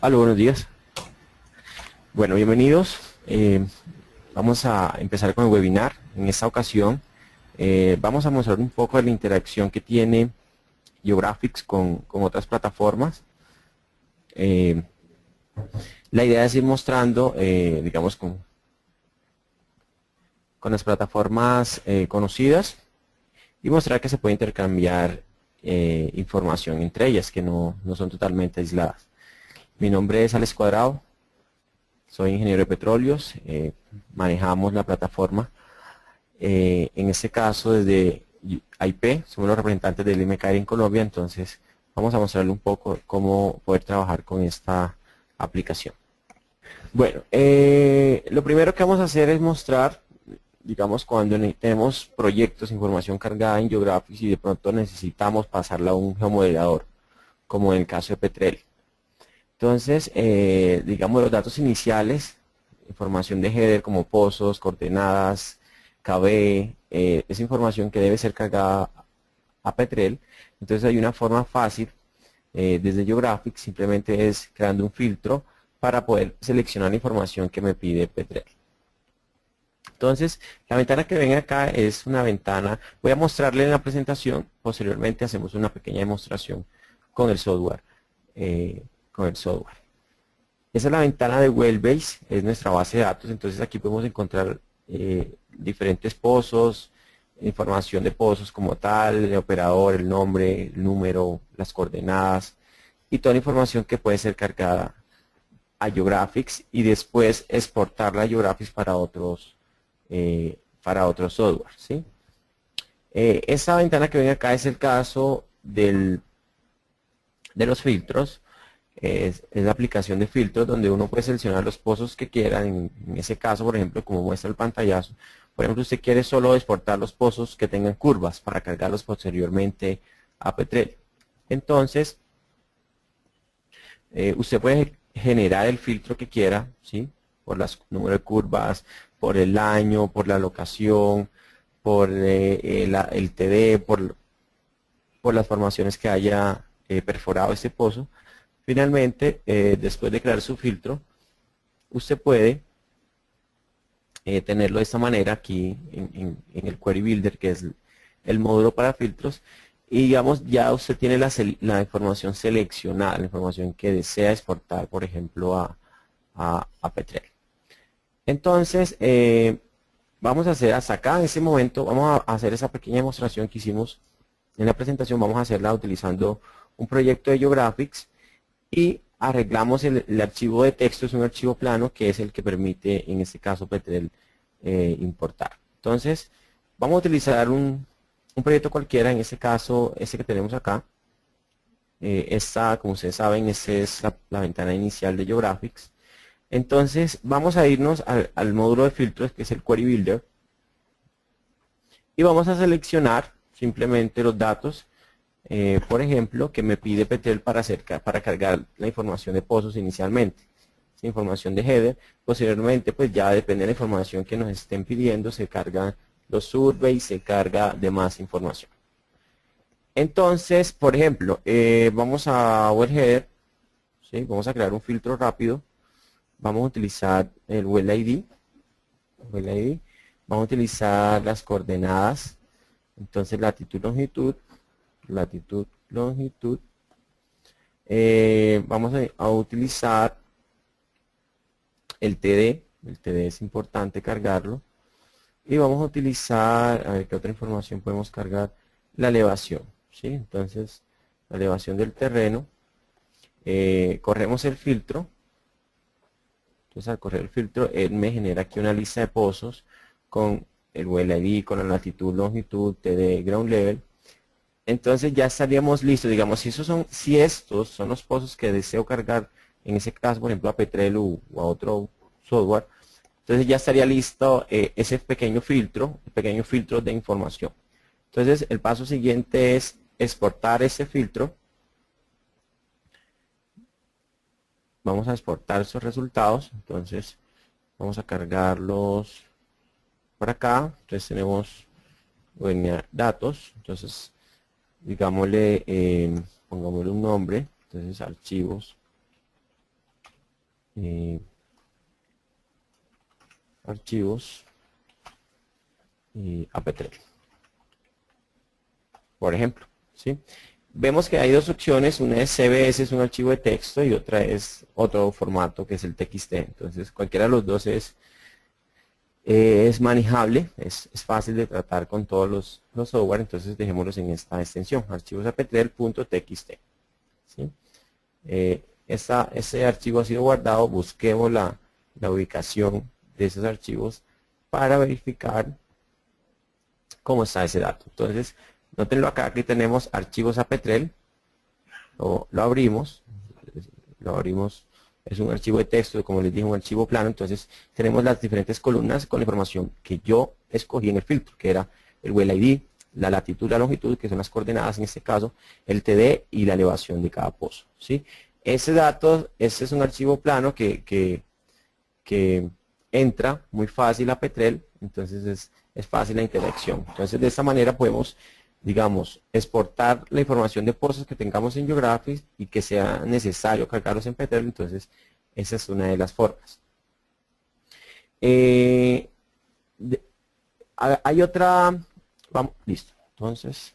Aló, buenos días. Bueno, bienvenidos. Vamos a empezar con el webinar. En esta ocasión vamos a mostrar un poco de la interacción que tiene Geographics con otras plataformas. La idea es ir mostrando, digamos, con las plataformas conocidas y mostrar que se puede intercambiar información entre ellas, que no son totalmente aisladas. Mi nombre es Alex Cuadrado. Soy ingeniero de petróleos, manejamos la plataforma, en este caso desde IP, somos los representantes del IMECAR en Colombia, entonces vamos a mostrarle un poco cómo poder trabajar con esta aplicación. Bueno, lo primero que vamos a hacer es mostrar, digamos, cuando tenemos proyectos, información cargada en Geographics y de pronto necesitamos pasarla a un geomodelador, como en el caso de Petrel. Entonces, digamos, los datos iniciales, información de header como pozos, coordenadas, KB, es información que debe ser cargada a Petrel. Entonces hay una forma fácil desde Geographics, simplemente es creando un filtro para poder seleccionar la información que me pide Petrel. Entonces, la ventana que ven acá es una ventana, voy a mostrarle en la presentación, posteriormente hacemos una pequeña demostración con el software. Esa es la ventana de Wellbase, es nuestra base de datos, entonces aquí podemos encontrar diferentes pozos, información de pozos como tal, el operador, el nombre, el número, las coordenadas y toda la información que puede ser cargada a Geographics y después exportarla a Geographics para otros software, ¿sí? Esta ventana que ven acá es el caso de los filtros. Es la aplicación de filtros donde uno puede seleccionar los pozos que quiera. En ese caso, por ejemplo, como muestra el pantallazo, por ejemplo, usted quiere solo exportar los pozos que tengan curvas para cargarlos posteriormente a Petrel. Entonces, usted puede generar el filtro que quiera, ¿sí? Por los números de curvas, por el año, por la locación, por el TD, por las formaciones que haya perforado este pozo. Finalmente, después de crear su filtro, usted puede tenerlo de esta manera aquí en el Query Builder, que es el módulo para filtros, y digamos ya usted tiene la información seleccionada, la información que desea exportar, por ejemplo, a Petrel. Entonces, vamos a hacer hasta acá, en este momento, vamos a hacer esa pequeña demostración que hicimos en la presentación, vamos a hacerla utilizando un proyecto de Geographics, y arreglamos el archivo de texto, es un archivo plano que es el que permite en este caso Petrel importar. Entonces vamos a utilizar un proyecto cualquiera, en este caso este que tenemos acá. Esta, como ustedes saben, esta es la ventana inicial de Geographics. Entonces vamos a irnos al módulo de filtros, que es el Query Builder, y vamos a seleccionar simplemente los datos, por ejemplo, que me pide Petrel para cargar la información de pozos inicialmente. Esa información de header, posteriormente pues ya depende de la información que nos estén pidiendo, se cargan los surveys, se carga demás información. Entonces, por ejemplo, vamos a Well Header, ¿sí? Vamos a crear un filtro rápido, vamos a utilizar el Well ID, vamos a utilizar las coordenadas, entonces latitud, longitud, vamos a utilizar el TD es importante cargarlo, y vamos a utilizar, a ver qué otra información podemos cargar, la elevación, ¿sí? Entonces, la elevación del terreno, corremos el filtro, entonces al correr el filtro, él me genera aquí una lista de pozos con el Well ID, con la latitud, longitud, TD, ground level. Entonces ya estaríamos listos, digamos, si estos son los pozos que deseo cargar, en ese caso, por ejemplo, a Petrel o a otro software, entonces ya estaría listo ese pequeño filtro, de información. Entonces el paso siguiente es exportar ese filtro. Vamos a exportar esos resultados, entonces vamos a cargarlos por acá. Entonces tenemos datos, entonces digámosle, pongámosle un nombre, entonces archivos, eh, archivos AP3, por ejemplo, ¿sí? Vemos que hay dos opciones, una es CBS, es un archivo de texto, y otra es otro formato que es el TXT. Entonces cualquiera de los dos es manejable, es fácil de tratar con todos los software, entonces dejémoslos en esta extensión, archivos ap3.txt. ¿Sí? Ese archivo ha sido guardado, busquemos la ubicación de esos archivos para verificar cómo está ese dato. Entonces, nótenlo acá, aquí tenemos archivos ap3, lo abrimos, es un archivo de texto, como les dije, un archivo plano. Entonces tenemos las diferentes columnas con la información que yo escogí en el filtro, que era el well ID, la latitud, la longitud, que son las coordenadas en este caso, el TD y la elevación de cada pozo, ¿sí? Ese es un archivo plano que entra muy fácil a Petrel, entonces es fácil la interacción. Entonces de esta manera podemos, digamos, exportar la información de pozos que tengamos en Geographics y que sea necesario cargarlos en Petrel. Entonces esa es una de las formas. Hay otra, vamos, listo. Entonces,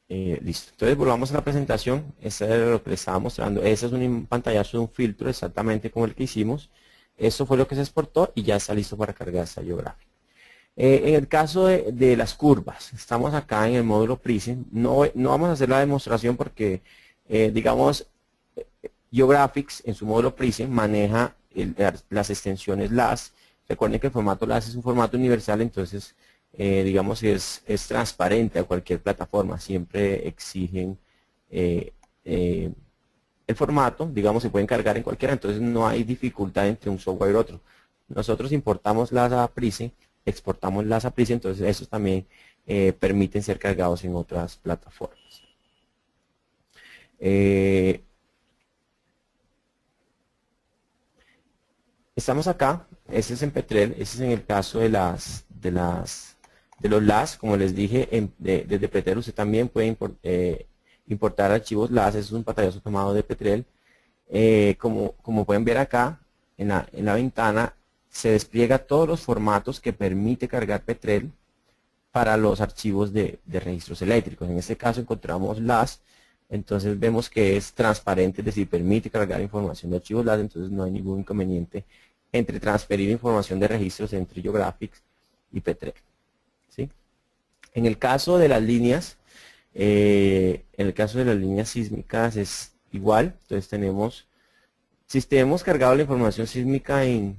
listo. Entonces volvamos a la presentación. Ese es lo que les estaba mostrando. Ese es un pantallazo de un filtro exactamente como el que hicimos. Eso fue lo que se exportó y ya está listo para cargarse a Geographic. En el caso de las curvas, estamos acá en el módulo Prism. No vamos a hacer la demostración porque, digamos, Geographics en su módulo Prism maneja las extensiones LAS. Recuerden que el formato LAS es un formato universal, entonces digamos es transparente a cualquier plataforma. Siempre exigen el formato, digamos, se pueden cargar en cualquiera, entonces no hay dificultad entre un software y otro. Nosotros importamos LAS a Prism, exportamos LAS a Prism, entonces esos también permiten ser cargados en otras plataformas. Estamos acá, ese es en Petrel, ese es en el caso de los LAS, como les dije, desde Petrel usted también puede importar archivos LAS. Eso es un pantallazo tomado de Petrel. Como pueden ver acá, en la ventana, se despliega todos los formatos que permite cargar Petrel para los archivos de registros eléctricos. En este caso encontramos LAS, entonces vemos que es transparente, es decir, permite cargar información de archivos LAS, entonces no hay ningún inconveniente entre transferir información de registros entre Geographics y Petrel, ¿sí? En el caso de las líneas, sísmicas es igual. Entonces si tenemos cargado la información sísmica en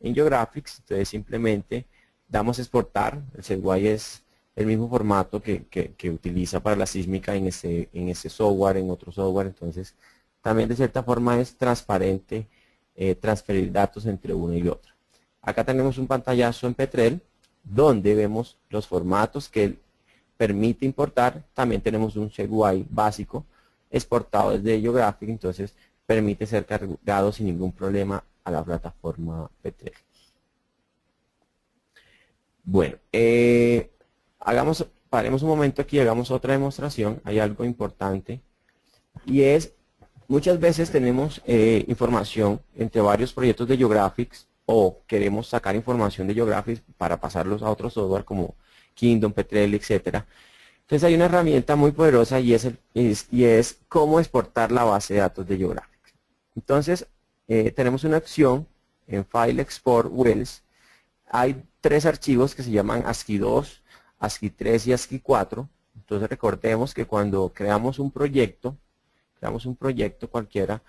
Geographics, entonces simplemente damos exportar. El ZY es el mismo formato que utiliza para la sísmica en ese software, en otro software. Entonces también de cierta forma es transparente transferir datos entre uno y otro. Acá tenemos un pantallazo en Petrel donde vemos los formatos que permite importar. También tenemos un ZY básico exportado desde Geographic, entonces permite ser cargado sin ningún problema a la plataforma Petrel. Bueno, paremos un momento aquí, hagamos otra demostración. Hay algo importante y es, muchas veces tenemos información entre varios proyectos de Geographics o queremos sacar información de Geographics para pasarlos a otro software como Kingdom, Petrel, etcétera. Entonces hay una herramienta muy poderosa y es cómo exportar la base de datos de Geographics. Entonces tenemos una opción en File Export Wells. Hay tres archivos que se llaman ASCII2, ASCII3 y ASCII4. Entonces recordemos que cuando creamos un proyecto cualquiera,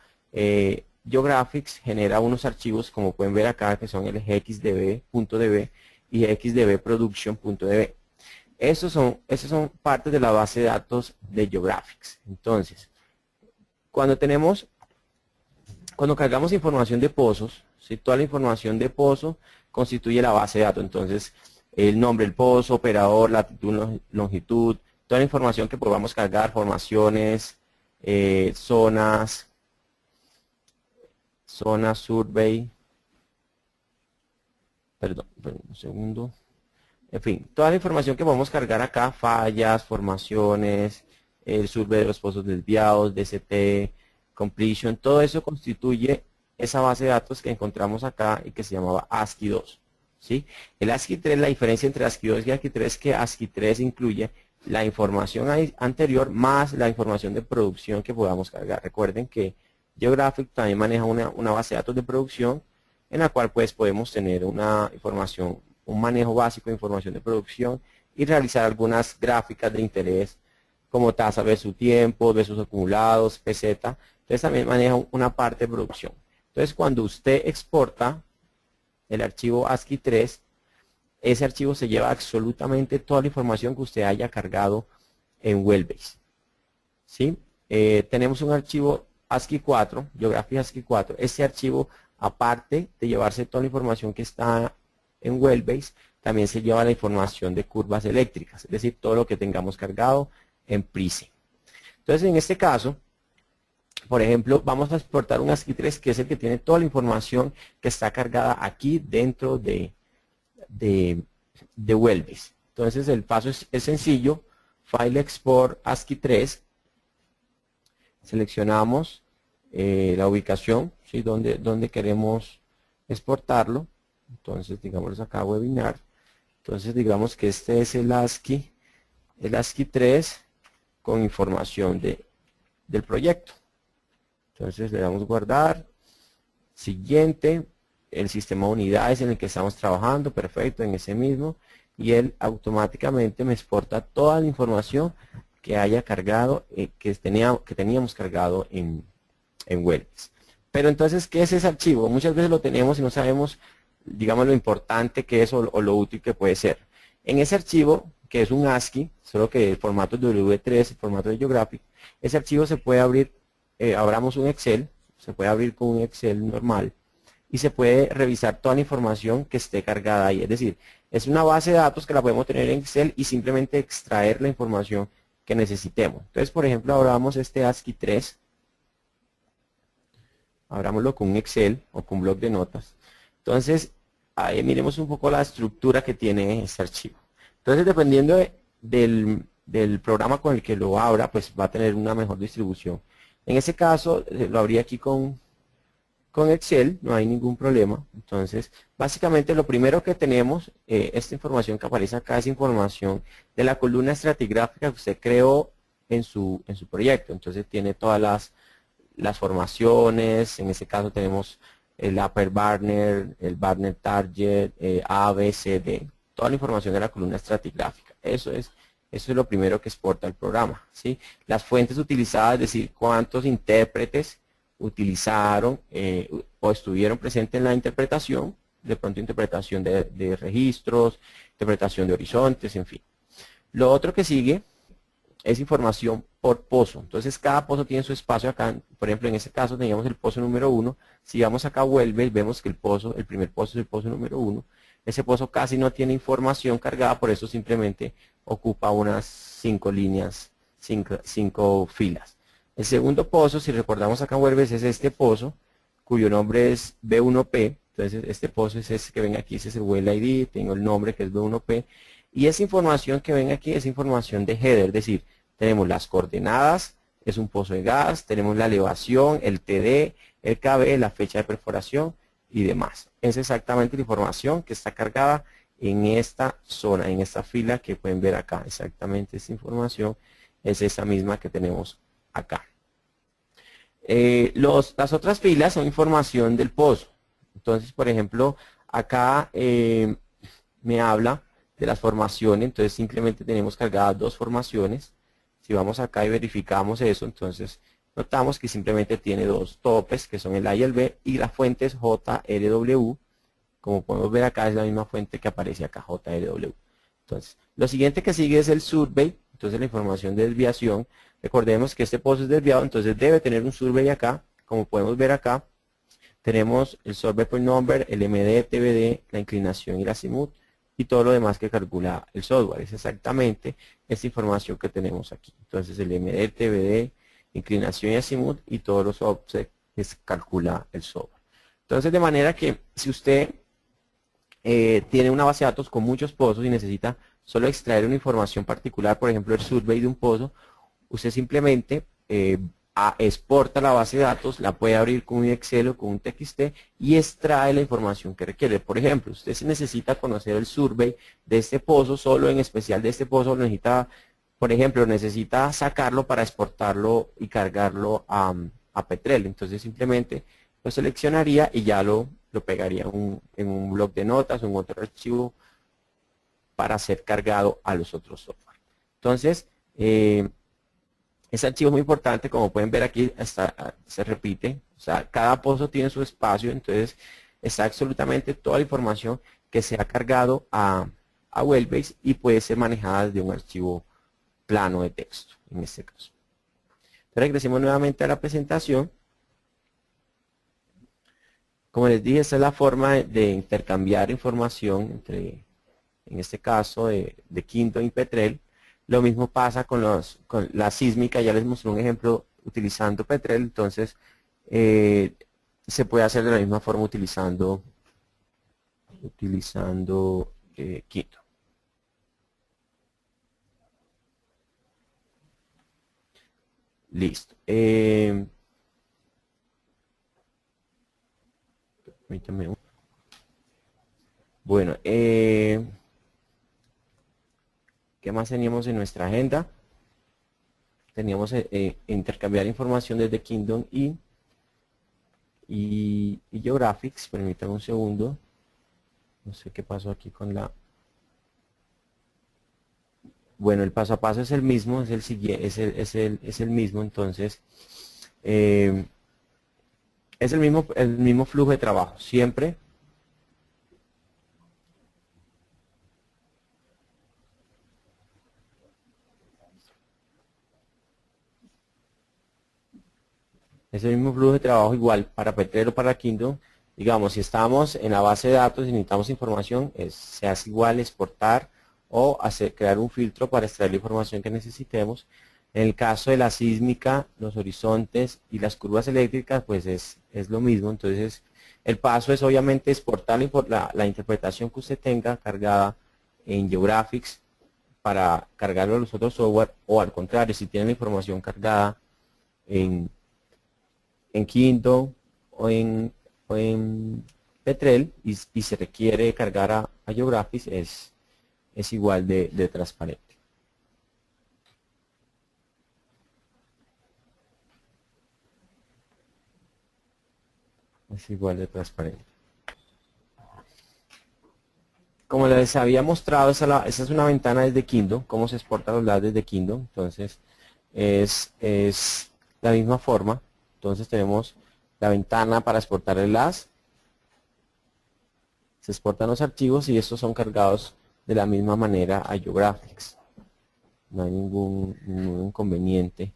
Geographics genera unos archivos, como pueden ver acá, que son el gxdb.db y gxdbproduction.db. Esos son partes de la base de datos de Geographics. Entonces, cuando cargamos información de pozos, ¿sí? Toda la información de pozo constituye la base de datos. Entonces, el nombre del pozo, operador, latitud, longitud, toda la información que podamos cargar, formaciones, zonas, survey, perdón, un segundo. En fin, toda la información que podemos cargar acá, fallas, formaciones, el survey de los pozos desviados, DCT, completion, todo eso constituye esa base de datos que encontramos acá y que se llamaba ASCII2. ¿Sí? El ASCII3, la diferencia entre ASCII2 y ASCII3 es que ASCII3 incluye la información anterior más la información de producción que podamos cargar. Recuerden que Geographic también maneja una base de datos de producción en la cual pues podemos tener una información, un manejo básico de información de producción y realizar algunas gráficas de interés como tasa versus tiempo, versus acumulados, peseta. Entonces también maneja una parte de producción. Entonces cuando usted exporta el archivo ASCII3, ese archivo se lleva absolutamente toda la información que usted haya cargado en Wellbase. ¿Sí? Tenemos un archivo ASCII4, Geographic ASCII4. Este archivo, aparte de llevarse toda la información que está en Wellbase, también se lleva la información de curvas eléctricas, es decir, todo lo que tengamos cargado en Prism. Entonces, en este caso, por ejemplo, vamos a exportar un ASCII3 que es el que tiene toda la información que está cargada aquí dentro de Wellbase. Entonces el paso es sencillo, File Export ASCII3, seleccionamos la ubicación, ¿sí? donde queremos exportarlo. Entonces digamos acá Webinar. Entonces digamos que este es el ASCII3 con información del proyecto. Entonces le damos guardar, siguiente, el sistema de unidades en el que estamos trabajando, perfecto, en ese mismo, y él automáticamente me exporta toda la información que haya cargado, que teníamos cargado en Wellbase. Pero entonces, ¿qué es ese archivo? Muchas veces lo tenemos y no sabemos, digamos, lo importante que es o lo útil que puede ser. En ese archivo, que es un ASCII, solo que el formato es W3, el formato de Geographic, ese archivo se puede abrir, abramos un Excel, se puede abrir con un Excel normal, y se puede revisar toda la información que esté cargada ahí. Es decir, es una base de datos que la podemos tener en Excel y simplemente extraer la información que necesitemos. Entonces, por ejemplo, abramos este ASCII3, abrámoslo con un Excel o con un bloc de notas. Entonces, ahí miremos un poco la estructura que tiene este archivo. Entonces, dependiendo del programa con el que lo abra, pues va a tener una mejor distribución. En este caso, lo abrí aquí con Excel, no hay ningún problema. Entonces, básicamente lo primero que tenemos, esta información que aparece acá es información de la columna estratigráfica que usted creó en su proyecto. Entonces, tiene todas las formaciones, en este caso tenemos el Upper Barner, el Barner Target, A, B, C, D, toda la información de la columna estratigráfica. Eso es lo primero que exporta el programa, ¿sí? Las fuentes utilizadas, es decir, cuántos intérpretes utilizaron o estuvieron presentes en la interpretación, de pronto interpretación de registros, interpretación de horizontes, en fin. Lo otro que sigue es información por pozo. Entonces cada pozo tiene su espacio acá. Por ejemplo, en este caso teníamos el pozo número 1. Si vamos acá a Wellbase, vemos que el primer pozo es el pozo número 1. Ese pozo casi no tiene información cargada, por eso simplemente ocupa unas 5 líneas, 5 filas. El segundo pozo, si recordamos acá en Wellbase, es este pozo, cuyo nombre es B1P. Entonces este pozo es este que ven aquí, ese es el Well ID, tengo el nombre que es B1P. Y esa información que ven aquí es información de header, es decir, tenemos las coordenadas, es un pozo de gas, tenemos la elevación, el TD, el KB, la fecha de perforación y demás. Es exactamente la información que está cargada en esta zona, en esta fila que pueden ver acá. Exactamente esta información es esa misma que tenemos acá. Las otras filas son información del pozo. Entonces, por ejemplo, acá me habla de las formaciones, entonces simplemente tenemos cargadas 2 formaciones. Si vamos acá y verificamos eso, entonces notamos que simplemente tiene 2 topes, que son el A y el B, y la fuente es JLW. Como podemos ver acá es la misma fuente que aparece acá, JLW. Entonces, lo siguiente que sigue es el survey, entonces la información de desviación. Recordemos que este pozo es desviado, entonces debe tener un survey acá. Como podemos ver acá, tenemos el survey point number, el MD, TBD, la inclinación y la azimut, y todo lo demás que calcula el software. Es exactamente esta información que tenemos aquí. Entonces el MD, TBD, inclinación y azimut, y todos los offsets que calcula el software. Entonces, de manera que si usted tiene una base de datos con muchos pozos y necesita solo extraer una información particular, por ejemplo el survey de un pozo, usted simplemente exporta la base de datos, la puede abrir con un Excel o con un TXT y extrae la información que requiere. Por ejemplo, usted si necesita conocer el survey de este pozo, solo en especial de este pozo, necesita, por ejemplo, necesita sacarlo para exportarlo y cargarlo a Petrel. Entonces simplemente lo seleccionaría y ya lo pegaría en un bloc de notas o en otro archivo para ser cargado a los otros software. Entonces, ese archivo es muy importante, como pueden ver aquí se repite, o sea, cada pozo tiene su espacio, entonces está absolutamente toda la información que se ha cargado a Wellbase y puede ser manejada desde un archivo plano de texto, en este caso. Regresemos nuevamente a la presentación. Como les dije, esta es la forma de intercambiar información entre, en este caso, de Kingdom y Petrel. Lo mismo pasa con la sísmica, ya les mostré un ejemplo utilizando Petrel, entonces se puede hacer de la misma forma utilizando Kingdom. Listo. Permítame. Bueno, ¿qué más teníamos en nuestra agenda? Teníamos intercambiar información desde Kingdom y Geographics. Permítanme un segundo. No sé qué pasó aquí con la... Bueno, el paso a paso es el mismo, es el mismo, entonces es el mismo flujo de trabajo, siempre. Es el mismo flujo de trabajo igual para Petrel o para Kingdom. Digamos, si estamos en la base de datos y necesitamos información, se hace igual exportar o crear un filtro para extraer la información que necesitemos. En el caso de la sísmica, los horizontes y las curvas eléctricas, pues es lo mismo. Entonces, el paso es obviamente exportar la interpretación que usted tenga cargada en Geographics para cargarlo a los otros software, o al contrario, si tiene la información cargada en Kingdom o en Petrel y se requiere cargar a Geographics, es igual de transparente. Es igual de transparente. Como les había mostrado, esa es una ventana desde Kingdom, cómo se exportan los datos desde Kingdom. Entonces, es la misma forma. Entonces tenemos la ventana para exportar el LAS. Se exportan los archivos y estos son cargados de la misma manera a Geographics. No hay ningún inconveniente.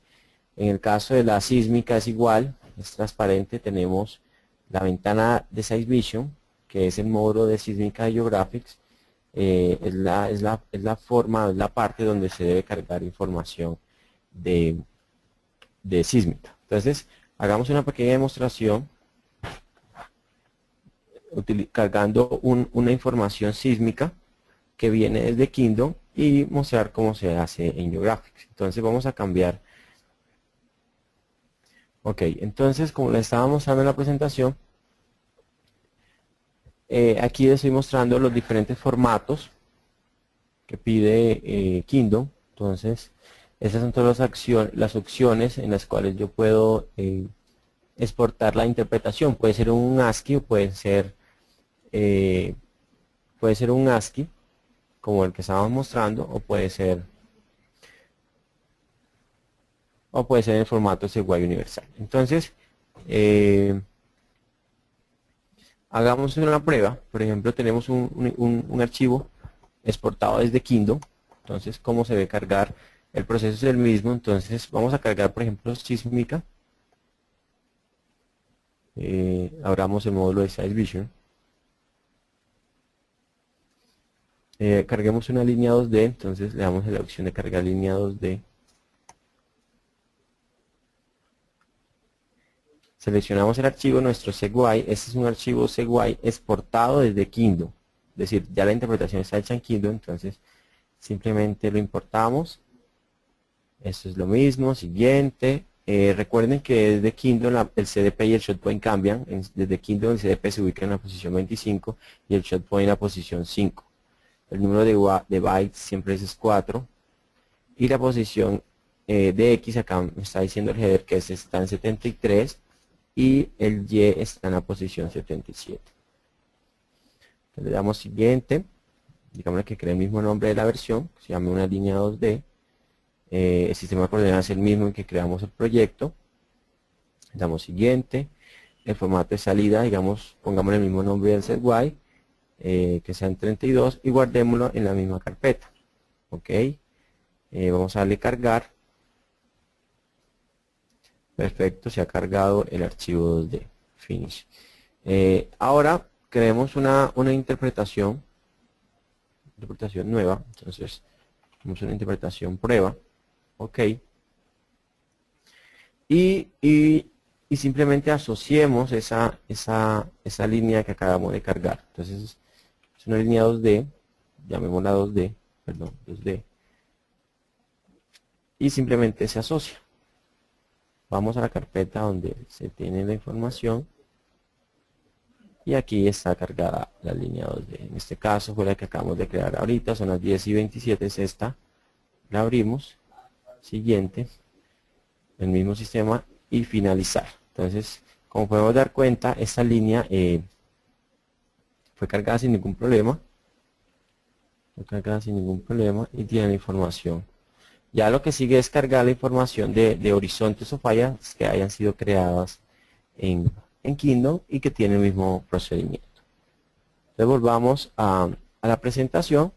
En el caso de la sísmica es igual, es transparente. Tenemos la ventana de SizeVision, que es el módulo de sísmica de Geographics. Es la forma, es la parte donde se debe cargar información de sísmica. Entonces, hagamos una pequeña demostración cargando una información sísmica que viene desde Kingdom y mostrar cómo se hace en Geographics. Entonces vamos a cambiar. Ok, entonces como les estaba mostrando en la presentación, aquí les estoy mostrando los diferentes formatos que pide Kingdom. Entonces, esas son todas las opciones en las cuales yo puedo exportar la interpretación. Puede ser un ASCII o puede ser un ASCII como el que estábamos mostrando, o puede ser en el formato CWI universal. Entonces, hagamos una prueba. Por ejemplo, tenemos un archivo exportado desde Kingdom. Entonces, ¿cómo se debe cargar? El proceso es el mismo. Entonces, vamos a cargar, por ejemplo, sísmica. Abramos el módulo de SizeVision. Carguemos una línea 2D. Entonces, le damos la opción de cargar línea 2D. Seleccionamos el archivo, nuestro CGI. Este es un archivo CGI exportado desde Kingdom. Es decir, ya la interpretación está hecha en Kingdom, entonces simplemente lo importamos. Esto es lo mismo, siguiente. Recuerden que desde Kindle el CDP y el shot point cambian. Desde Kindle el CDP se ubica en la posición 25 y el shot point en la posición 5. El número de bytes siempre es 4. Y la posición de X, acá me está diciendo el header que está en 73 y el Y está en la posición 77. Entonces le damos siguiente. Digamos que cree el mismo nombre de la versión, se llama una línea 2D. El sistema de coordenadas es el mismo en que creamos el proyecto. Damos siguiente. El formato de salida, digamos, pongamos el mismo nombre del set Y, que sea en 32 y guardémoslo en la misma carpeta. Ok. Vamos a darle cargar. Perfecto, se ha cargado el archivo 2D. Finish. Ahora creemos una interpretación nueva. Entonces, tenemos una interpretación prueba. Ok. Y simplemente asociemos esa línea que acabamos de cargar. Entonces, es una línea 2D, llamémosla 2D, perdón, 2D. Y simplemente se asocia. Vamos a la carpeta donde se tiene la información. Y aquí está cargada la línea 2D. En este caso fue la que acabamos de crear ahorita, son las 10:27, es esta. La abrimos. Siguiente. El mismo sistema y finalizar. Entonces, como podemos dar cuenta, esta línea fue cargada sin ningún problema. Fue cargada sin ningún problema y tiene la información. Ya lo que sigue es cargar la información de horizontes o fallas que hayan sido creadas en Kindle y que tienen el mismo procedimiento. Entonces volvamos a la presentación.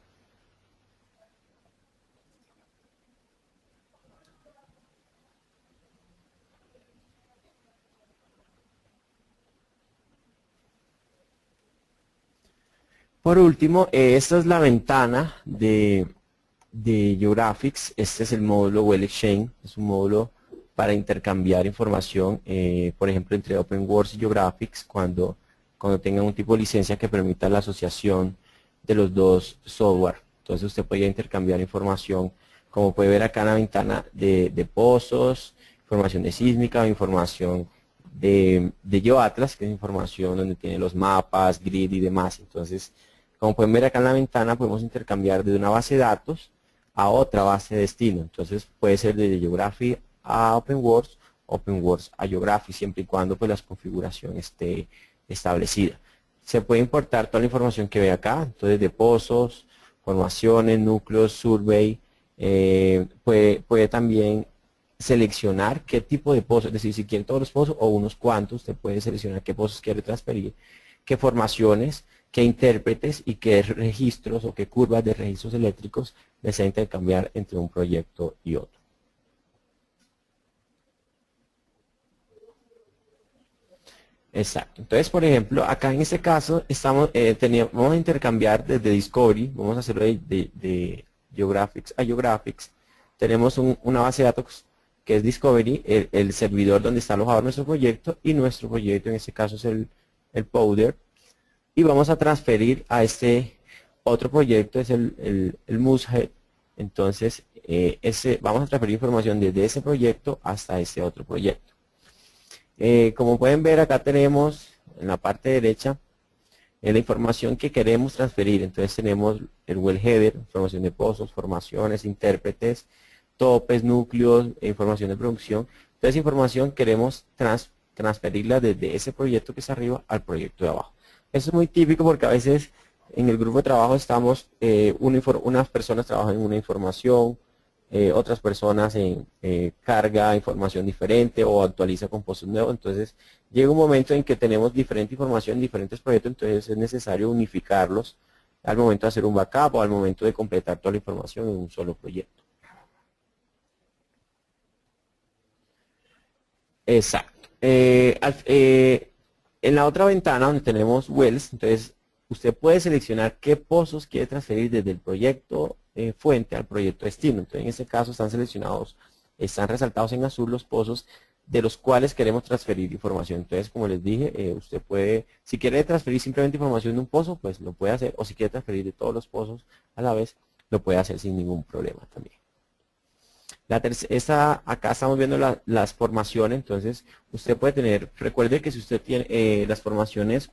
Por último, esta es la ventana de GeoGraphics. Este es el módulo Well Exchange. Es un módulo para intercambiar información, por ejemplo, entre OpenWorks y GeoGraphics, cuando tengan un tipo de licencia que permita la asociación de los dos software. Entonces usted puede intercambiar información, como puede ver acá en la ventana de pozos, información de sísmica o información de GeoAtlas, que es información donde tiene los mapas, grid y demás. Entonces, como pueden ver acá en la ventana, podemos intercambiar de una base de datos a otra base de destino. Entonces puede ser de Geography a OpenWorks, OpenWorks a Geography, siempre y cuando pues la configuración esté establecida. Se puede importar toda la información que ve acá, entonces de pozos, formaciones, núcleos, survey, puede también seleccionar qué tipo de pozos, es decir, si quiere todos los pozos o unos cuantos, usted puede seleccionar qué pozos quiere transferir, qué formaciones, qué intérpretes y qué registros o qué curvas de registros eléctricos desea intercambiar entre un proyecto y otro. Exacto. Entonces, por ejemplo, acá en este caso vamos a intercambiar desde Discovery, vamos a hacerlo de Geographics a Geographics. Tenemos una base de datos que es Discovery, el servidor donde está alojado nuestro proyecto, y nuestro proyecto en este caso es el Powder. Y vamos a transferir a este otro proyecto, es el Moosehead. Entonces, vamos a transferir información desde ese proyecto hasta ese otro proyecto. Como pueden ver, acá tenemos en la parte derecha la información que queremos transferir. Entonces tenemos el well header, información de pozos, formaciones, intérpretes, topes, núcleos, información de producción. Entonces información queremos transferirla desde ese proyecto que está arriba al proyecto de abajo. Eso es muy típico porque a veces en el grupo de trabajo estamos, unas personas trabajan en una información, otras personas carga información diferente o actualiza con pozos nuevos. Entonces llega un momento en que tenemos diferente información en diferentes proyectos, entonces es necesario unificarlos al momento de hacer un backup o al momento de completar toda la información en un solo proyecto. Exacto. En la otra ventana donde tenemos wells, entonces usted puede seleccionar qué pozos quiere transferir desde el proyecto fuente al proyecto destino. Entonces en este caso están resaltados en azul los pozos de los cuales queremos transferir información. Entonces, como les dije, usted puede, si quiere transferir simplemente información de un pozo, pues lo puede hacer, o si quiere transferir de todos los pozos a la vez, lo puede hacer sin ningún problema también. Acá estamos viendo las formaciones, entonces usted puede tener, recuerde que si usted tiene las formaciones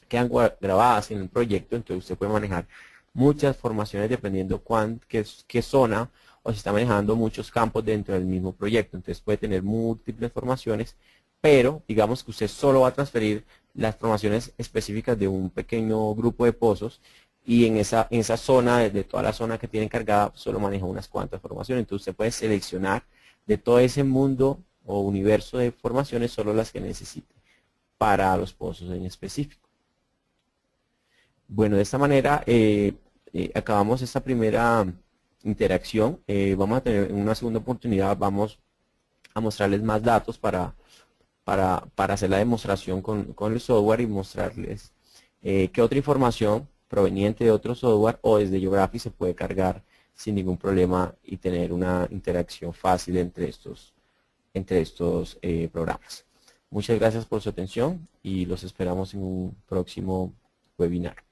quedan grabadas en un proyecto, entonces usted puede manejar muchas formaciones dependiendo qué zona, o si está manejando muchos campos dentro del mismo proyecto. Entonces puede tener múltiples formaciones, pero digamos que usted solo va a transferir las formaciones específicas de un pequeño grupo de pozos, y en esa zona, de toda la zona que tiene cargada, solo maneja unas cuantas formaciones. Entonces usted puede seleccionar de todo ese mundo o universo de formaciones solo las que necesite para los pozos en específico. Bueno, de esta manera acabamos esta primera interacción. Vamos a tener en una segunda oportunidad, vamos a mostrarles más datos para hacer la demostración con el software y mostrarles qué otra información proveniente de otro software o desde Geography se puede cargar sin ningún problema y tener una interacción fácil entre estos programas. Muchas gracias por su atención y los esperamos en un próximo webinar.